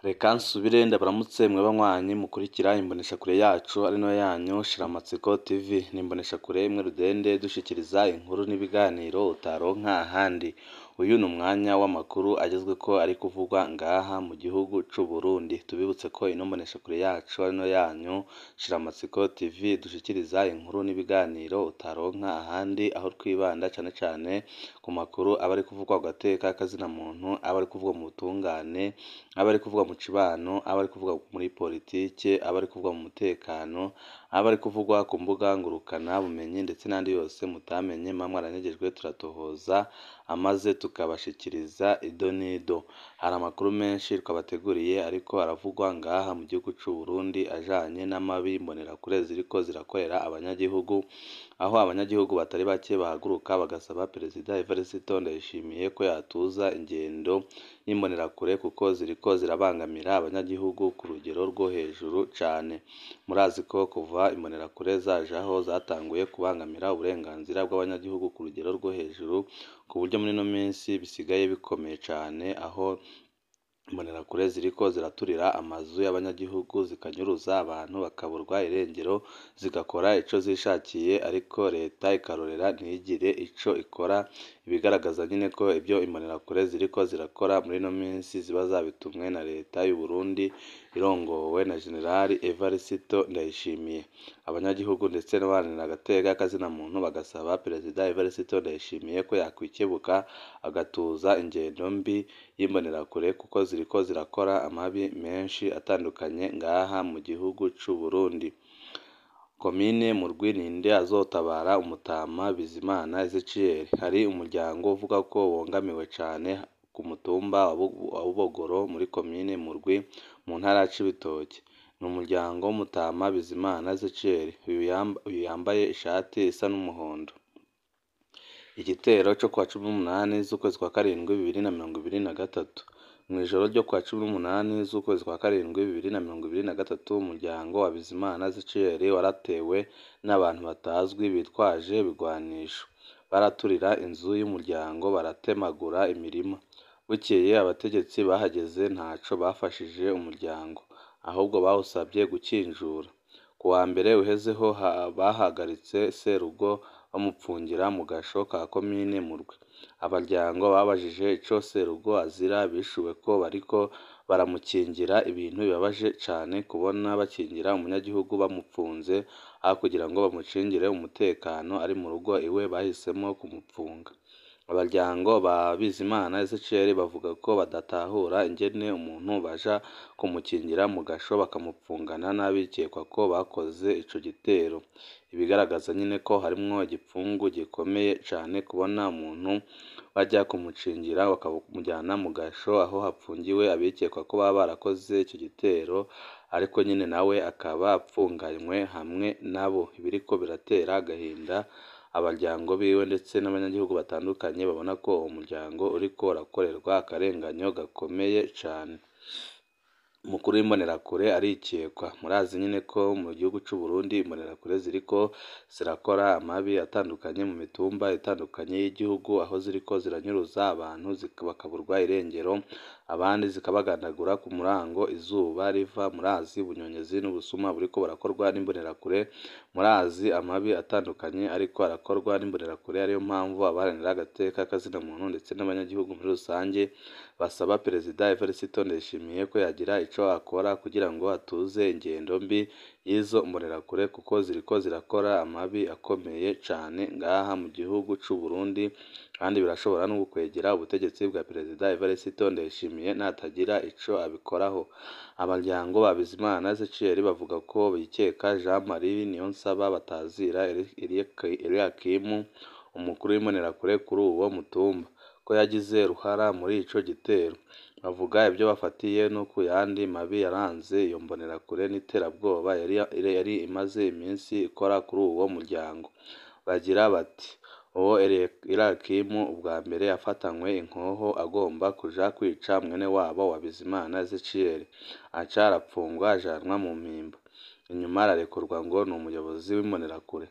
Reka nsubire ndabaramutse mwe banywanyi mukurikira imboneshakure yacu ari nayo yanyu Shiramatsiko TV. Ni imboneshakure imwe rudende dushikiriza inkuru n'ibiganiro utaronka ahandi. Uyu ni umwanya w'amakuru agezweko ari kuvugwa ngaha mu gihugu c'u Burundi. Tubibutse ko ino mboneshakure yacu ari nayo yanyu Shiramatsiko TV dushikiriza inkuru n'ibiganiro utaronka ahandi, aho twibanda cane cane ku makuru aba ari kuvugwa ku gateka k'azina muntu, aba ari kuvugwa mu butungane, aba ari kuvugwa mu cibano, aba ari kuvugwa muri politike, aba ari kuvugwa mu mutekano, aba ari kuvugwa ku mbuga ngurukana bumenyi ndetse n'andi yose mutamenye mba mwaranyagejwe turatohoza amaze tukabashikiriza ido n'ido. Hari amakuru menshi twabateguriye ariko aravugwa ngaha mu gihugu c'u Burundi ajanye n'amabi imbonerakure ziriko zirakorera abanyagihugu, aho abanyagihugu batari bake bahaguruka bagasaba Perezida Evariste Ndayishimiye ko yatuza ingendo y'imbonerakure kuko ziriko zirabangamira abanyagihugu ku rugero rwo hejuru cane. Murazi ko kuva imbonerakure zajaho zatanguye kubangamira uburenganzira bw'abanyagihugu ku rugero rwo hejuru, ku buryo muri ino minsi bisigaye bikomeye cane, aho imbonerakure ziriko ziraturira amazu y'abanyagihugu zikanyuruza abantu bakaburwa irengero, zigakora ico zishakiye ariko leta ikarorera ntigire ico ikora. Ibigaragaza nyene ko ibyo imbonerakure ziriko zirakora muri ino minsi ziba zabitumwe na leta y'u Burundi irongowe na General Evariste Ndayishimiye. Abanyagihugu ndetse n'abaharanira agateka k'azina muntu bagasaba Perezida Evariste Ndayishimiye ko yakwikebuka agatuza ingendo mbi y'imbonerakure kuko ziriko zirakora amabi menshi atandukanye ngaha mu gihugu c'u Burundi. Komine Murwi ninde azotabara umutama Bizimana Ezechiel? Hari umuryango uvuga ko wongamiwe cane ku mutumba wa Bugoro muri komine Murwi mu ntara ya Cibitoke. Ni umuryango w'umutama Bizimana Ezechiel, uyu yambaye ishati isa n'umuhondo. Igitero co kuwa 18 z'ukwezi kwa karindwi 2023. Mw'ijoro ryo kuwa 18 z'ukwezi kwa karindwi 2023, umuryango wa Bizimana Ezechiel waratewe n'abantu batazwi bitwaje ibigwanisho. Baraturira inzu y'umuryango, baratemagura imirima. Bukeye abategetsi bahageze ntaco bafashije umuryango, ahubwo bawusabye gukinjura. Ku wa mbere uhezeho bahagaritse Serugo bamupfungira mu gasho ka komine Murwi. Abaryango babajije ico Serugo azira, bishuwe ko bariko baramukingira. Ibintu bibabaje cane kubona bakingira umunyagihugu bamupfunze, aho kugira ngo bamucingire umutekano ari mu rugo iwe bahisemo kumupfunga. Abaryango ba Bizimana Ezechiel bavuga ko badatahura ingene umuntu baja kumukingira mu gasho bakamupfungana n'abikekwa ko bakoze ico gitero. Ibigaragaza nyine ko harimwo igipfungu gikomeye cane kubona umuntu bajya kumucingira bakamujyana mu gasho aho hapfungiwe abikekwa ko baba barakoze ico gitero, ariko nyine nawe akaba apfunganywe hamwe nabo. Ibiriko biratera agahinda abaryango biwe ndetse n'abanyagihugu batandukanye babona ko uwo muryango uriko urakorerwa akarenganyo gakomeye cane. Umukuru w'imbonerakure arikekwa. Murazi nyine ko mu gihugu c'u Burundi imbonerakure ziriko zirakora amabi atandukanye mu mitumba itandukanye y'igihugu, aho ziriko ziranyuruza abantu bakaburwa irengero, abandi zikabagandagura ku murango izuba riva. Murazi ubunyonyezi n'ubusuma buriko burakorwa n'imbonerakure, murazi amabi atandukanye ariko arakorwa n'imbonerakure. Ariyo mpamvu abaharanira agateka k'azina muntu ndetse n'abanyagihugu muri rusange basaba Perezida Evariste Ndayishimiye ko yagira ico akora kugira ngo atuze ingendo mbi y'izo mbonerakure, kuko ziriko zirakora amabi akomeye cane ngaha mu gihugu c'u Burundi, kandi birashobora no gukwegera ubutegetsi bwa Perezida Evariste Ndayishimiye natagira ico abikoraho. Abaryango ba Bizimana Ezechiel bavuga ko bikeka Jean Marie Niyonsaba batazira Eliakim, umukuru w'imbonerakure kuri uwo mutumba, ko yagize ruhara muri ico gitero. Bavuga ibyo bafatiye no ku yandi mabi yaranze iyo mbonerakure n'iterabwoba yari imaze iminsi ikora kuri uwo muryango. Bagira bati uwo Eliakim ubwa mbere yafatanywe inkoho agomba kuja kwica mwene wabo wa Bizimana Ezechiel, aca arapfungwa ajanwa mu mpimba. Inyuma ararekurwa ngo ni umuyobozi w'imbonerakure.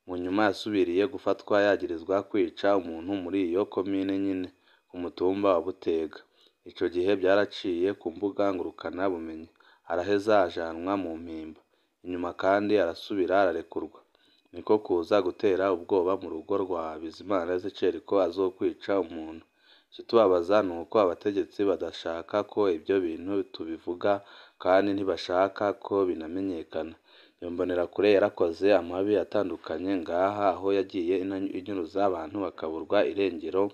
Mu nyuma yasubiriye gufatwa yagirizwa kwica umuntu muri iyo komine nyine ku mutumba wa Butega. ico gihe byaraciye ku mbuga ngurukana bumenyi, araheza ajanwa mu mpimba, inyuma kandi arasubira ararekurwa. Niko kuza gutera ubwoba mu rugo rwa Bizimana Ezechiel ko azokwica umuntu. Ikitubabaza ni uko abategetsi badashaka ko ibyo bintu tubivuga kandi ntibashaka ko binamenyekana. Iyo mbonerakure yarakoze amabi atandukanye ngaha, aho yagiye inyuruza abantu bakaburwa irengero,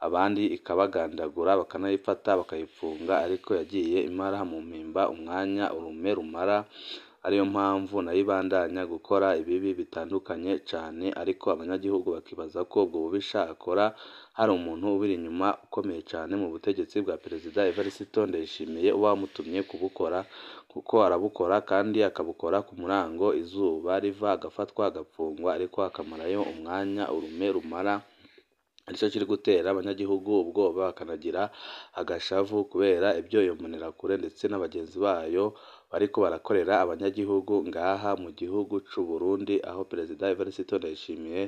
abandi ikabagandagura bakanayifata bakayifunga, ariko yagiye imara mu mpimba umwanya urume rumara. Ariyo mpamvu nayo ibandanya gukora ibibi bitandukanye cyane, ariko abanyagihugu bakibaza ko ubwo bubisha akora hari umuntu ubiri inyuma ukomeye cyane mu butegetsi bwa Perezida Evariste Ndayishimiye uba wamutumye kubukora, kuko arabukora kandi akabukora ku murango, izuba riva agafatwa agafungwa, ariko akamarayo umwanya urume rumara. Aricyo kiri gutera abanyagihugu ubwoba bakanagira agashavu kubera ibyo iyo mbonerakure ndetse n'abagenzi bayo bariko barakorera abanyagihugu ngaha mu gihugu c'u Burundi, aho Perezida Evariste Ndayishimiye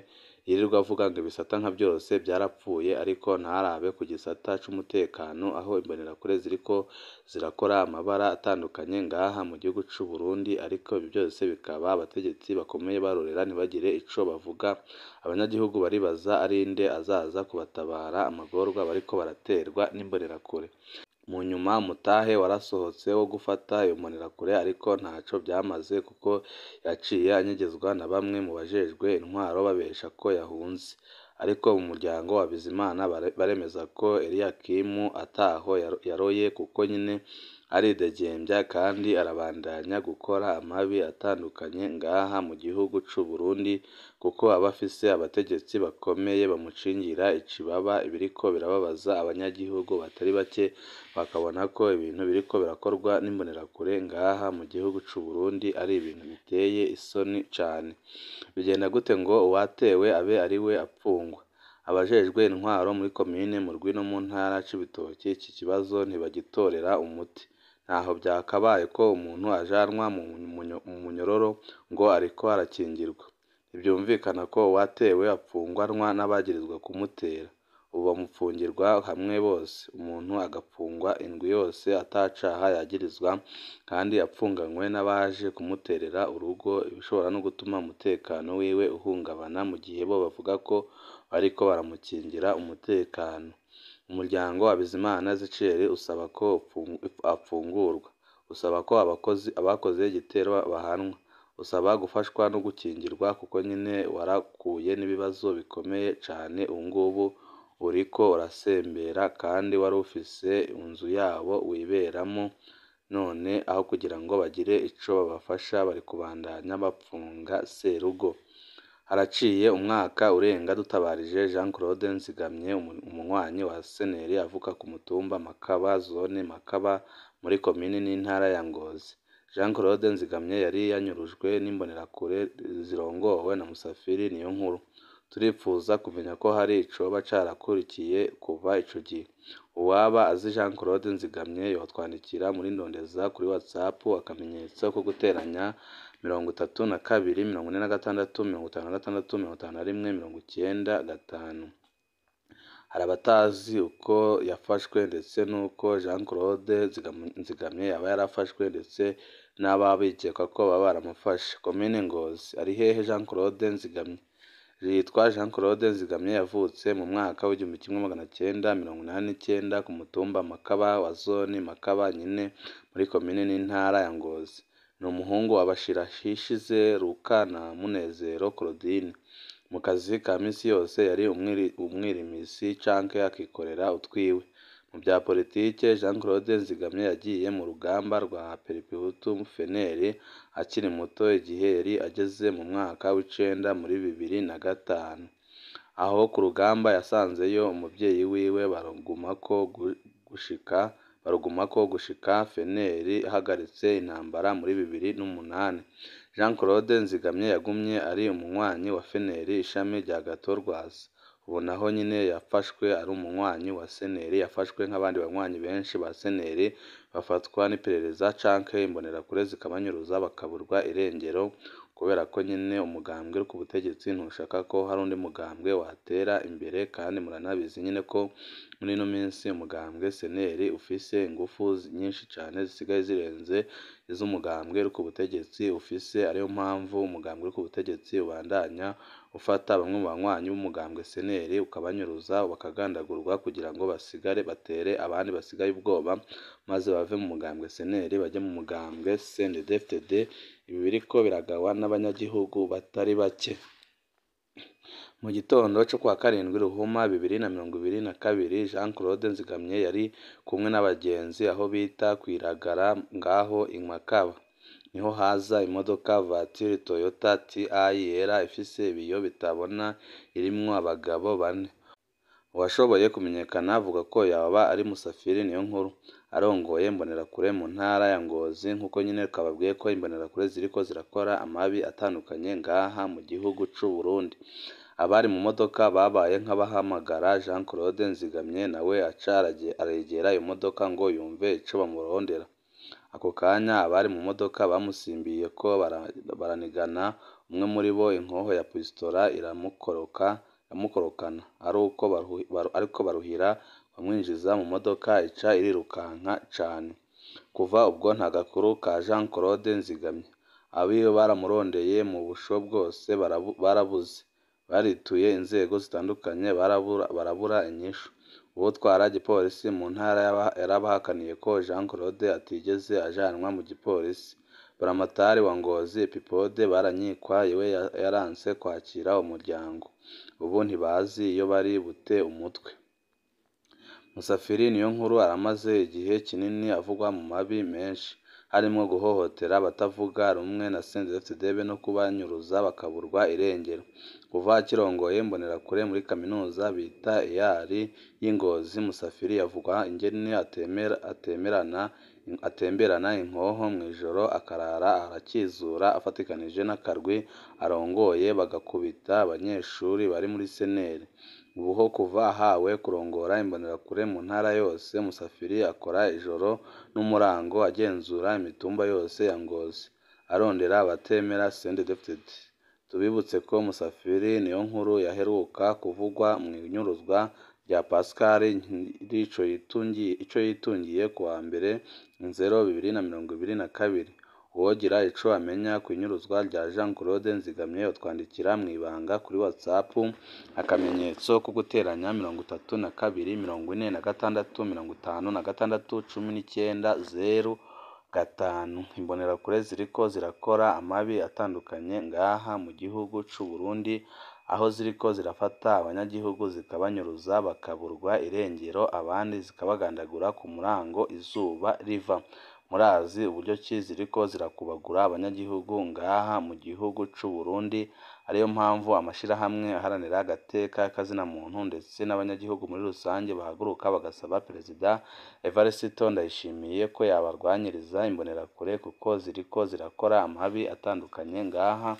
yirirwa avuga ngo ibisata nka byose byarapfuye, ariko ntarabe ku gisata c'umutekano, aho imbonerakure ziriko zirakora amabara atandukanye ngaha mu gihugu c'u Burundi, ariko ibi byose bikaba abategetsi bakomeye barorera ntibagire ico bavuga. Abanyagihugu baribaza ari nde azaza kubatabara amagorwa bariko baraterwa n'imbonerakure. Mu nyuma umutahe warasohotse wo gufata iyo mbonerakure, ariko ntaco byamaze kuko yaciye anyegezwa na bamwe mu bajejwe intwaro babesha ko yahunze. Ariko mu muryango wa Bizimana baremeza ko Eliakimu ataho yaroye, kuko nyine aridegembya kandi arabandanya gukora amabi atandukanye ngaha mu gihugu c'u Burundi, kuko aba afise abategetsi bakomeye bamucingira icibaba. Ibiriko birababaza abanyagihugu batari bake, bakabona ko ibintu biriko birakorwa n'imbonerakure ngaha mu gihugu c'u Burundi ari ibintu biteye isoni cane. Bigenda gute ngo uwatewe abe ari we apfungwa? Abajejwe intwaro muri komine Murwi no mu ntara Cibitoke iki kibazo ntibagitorera umuti. Ntaho byakabaye ko umuntu ajanwa mu munyororo ngo ariko arakingirwa. Ntibyumvikana ko uwatewe apfungwanwa n'abagirizwa kumutera. Ubu bamupfungirwa hamwe bose, umuntu agapfungwa indwi yose atacaha yagirizwa, kandi apfunganywe n'abaje kumuterera urugo, ibishobora no gutuma umutekano wiwe uhungabana, mu gihe bo bavuga ko bariko baramukingira umutekano. Umuryango wa Bizimana Ezechiel usaba ko apfungurwa, usaba ko abakoze igitero bahanwa, usaba gufashwa no gukingirwa, kuko nyine warakuye n'ibibazo bikomeye cane. Ubu ngubu uriko urasembera kandi wari ufise inzu yabo wiberamo, none aho kugira ngo bagire ico babafasha bari kubandanya bapfunga serugo. Haraciye umwaka urenga dutabarije Jean Claude Nzigamye, umunywanyi wa Seneri avuka ku mutumba Makaba, zone Makaba, muri komine n'intara ya Ngozi. Jean Claude Nzigamye yari yanyurujwe n'imbonerakure zirongowe na Musafiri Niyonkuru. Turipfuza kumenya ko hari icoba carakurikiye kuva ico gihe. Uwaba azi Jean Claude Nzigamye yotwandikira muri ndondeza kuri WhatsApp akamenyetso ko guteranya 32 46 56 51 Hari abatazi uko yafashwe ndetse n'uko Jean Claude Nzigamye yaba yarafashwe, ndetse n'ababikeka ko baba baramufashe. Komine Ngozi, ari hehe Jean Claude Nzigamye? Yitwa Jean Claude Nzigamye, yavutse mu mwaka w'1989 ku mutumba Makaba wa zone Makaba nyine muri komine n'intara ya Ngozi. Ni umuhungu wa Bashirahishize Luka na Munezero Claudine. Mu kazi ka misi yose yari umwirimisi canke akikorera utwiwe. Mu bya politike, Jean Claude Nzigamye yagiye mu rugamba rwa Peripihutu Feneri akiri muto, igihe yari ageze mu mwaka w'icenda muri 2005. Aho ku rugamba yasanzeyo umuvyeyi wiwe, barugumako gushika Feneri ihagaritse intambara muri 2008. Jean Claude Nzigamye yagumye ari umunywanyi wa Feneri ishami rya Gatorwaza. Ubu naho nyine yafashwe ari umunywanyi wa Seneri, yafashwe nk'abandi banywanyi benshi ba Seneri bafatwa n'iperereza canke imbonerakure zikabanyuruza bakaburwa irengero. kubera ko nyine umugambwe uri ku butegetsi ntushaka ko hari undi mugambwe watera imbere, kandi muranabizi nyine ko muri ino minsi umugambwe CNL ufise ingufu nyinshi cyane zisigaye zirenze iz'umugambwe uri ku butegetsi ufise, ariyo mpamvu umugambwe uri ku butegetsi ubandanya ufata bamwe mu banywanyi b'umugambwe CNL ukabanyuruza bakagandagurwa kugira ngo basigare batere abandi basigaye ubwoba, maze bave mu mugambwe CNL bajye mu mugambwe CNDD-FDD. Ibi biriko biragawa n'abanyagihugu batari bake. Mu gitondo cyo kuwa karindwi Ruhuma 2022, Jean Claude Nzigamye yari kumwe n'abagenzi aho bita kwiragara ngaho i Makaba, niho haza imodoka voiture Toyota TI yera ifise ibiyo bitabona irimwo abagabo 4. Uwashoboye kumenyekana avuga ko yaba ari Musafiri Niyonkuru arongoye imbonerakure mu ntara ya Ngozi, nk'uko nyine twababwiye ko imbonerakure ziriko zirakora amabi atandukanye ngaha mu gihugu c'u Burundi. Abari mu modoka babaye nk'abahamagara Jean Claude Nzigamye, nawe aca aregera iyo modoka ngo yumve ico bamurondera. Ako kanya abari mu modoka bamusimbiye ko baranigana, umwe muri bo inkoho ya pistola iramukorokana, ariko baruhira bamwinjiza mu modoka ica irirukanka cane. Kuva ubwo nta gakuru ka Jean Claude Nzigamye. Abiwe baramurondeye mu busho bwose barabuze, barituye inzego zitandukanye barabura inyishu. Ubutwara igipolisi mu ntara yarabahakaniye ko Jean Claude atigeze ajanwa mu gipolisi. Buramatari wa Ngozi Epipode Baranyikwa iwe yaranse kwakira umuryango. Ubu ntibazi iyo bari bute umutwe. Musafiri Niyonkuru aramaze igihe kinini avugwa mu mabi menshi, harimo guhohotera abatavuga rumwe na CNDD-FDD no kubanyuruza bakaburwa irengero. Kuva akirongoye imbonerakure muri kaminuza bita EAR y'Ingozi, Musafiri yavugwa ingene atemberana inkoho mw'ijoro akarara arakizura afatikanije n'akarwi arongoye bagakubita abanyeshuri bari muri CNL. Ubuho kuva ahawe kurongora imbonerakure mu ntara yose, Musafiri akora ijoro n'umurango agenzura imitumba yose ya Ngozi arondera abatemera CNDD-FDD. Tubibutse ko Musafiri Niyonkuru yaheruka kuvugwa mu inyuruzwa rya Pascal ico yitungiye kuwa mbere 2022. Uwogira ico amenya ku inyuruzwa rya Jean Claude Nzigamye utwandikira mw'ibanga kuri WhatsApp akamenyetso ko guteranya 32 46 56 19 05. Imbonerakure ziriko zirakora amabi atandukanye ngaha mu gihugu c'u Burundi, aho ziriko zirafata abanyagihugu zikabanyuruza bakaburwa irengero, abandi zikabagandagura ku murango izuba riva. Murazi uburyo ki ziriko zirakubagura abanyagihugu ngaha mu gihugu c'u Burundi, ariyo mpamvu amashirahamwe aharanira agateka k'azina muntu ndetse n'abanyagihugu muri rusange bahaguruka bagasaba Perezida Evariste Ndayishimiye ko yabarwanyiriza imbonerakure, kuko ziriko zirakora amabi atandukanye ngaha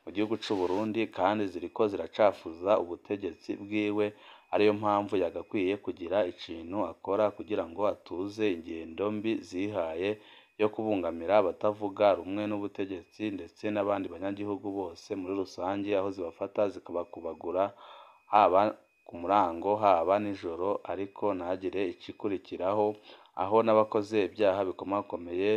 mu gihugu c'u Burundi kandi ziriko ziracafuza ubutegetsi bwiwe. Ariyo mpamvu yagakwiye kugira ikintu akora kugira ngo atuze ingendo mbi zihaye yo kubungamira abatavuga rumwe n'ubutegetsi ndetse n'abandi banyagihugu bose muri rusange, aho zibafata zikabakubagura haba ku murango haba nijoro, ariko ntagire ikikurikiraho, aho n'abakoze ibyaha bikomakomeye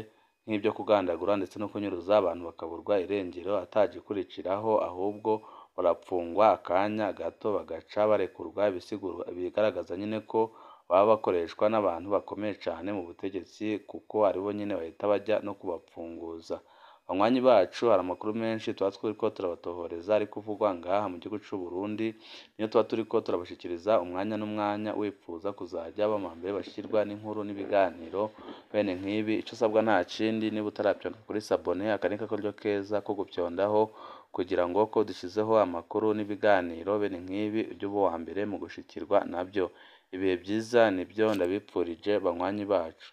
nk'ibyo kugandagura ndetse no kunyuruza abantu bakaburwa irengero atagikurikiraho, ahubwo barapfungwa akanya gato bagaca barekurwa. Ibisiguro bigaragaza nyine ko baba bakoreshwa n'abantu bakomeye cyane mu butegetsi, kuko aribo nyine bahita bajya no kubapfunguza. Banywanyi bacu, hari amakuru menshi tuba turiko turabatohoreza ari kuvugwa ngaha mu gihugu c'u Burundi, niyo tuba turiko turabashikiriza umwanya n'umwanya. Wifuza kuzajya bamambere bashikirwa n'inkuru n'ibiganiro bene nk'ibi, ico usabwa nta kindi, niba utarapyonda kuri sabone aka ni akaryo keza ko gupyondaho kugira ngo ko dushizeho amakuru n'ibiganiro bene nk'ibi ujye uba uwa mbere mu gushikirwa nabyo. Ibihe byiza nibyo ndabipfurije banywanyi bacu.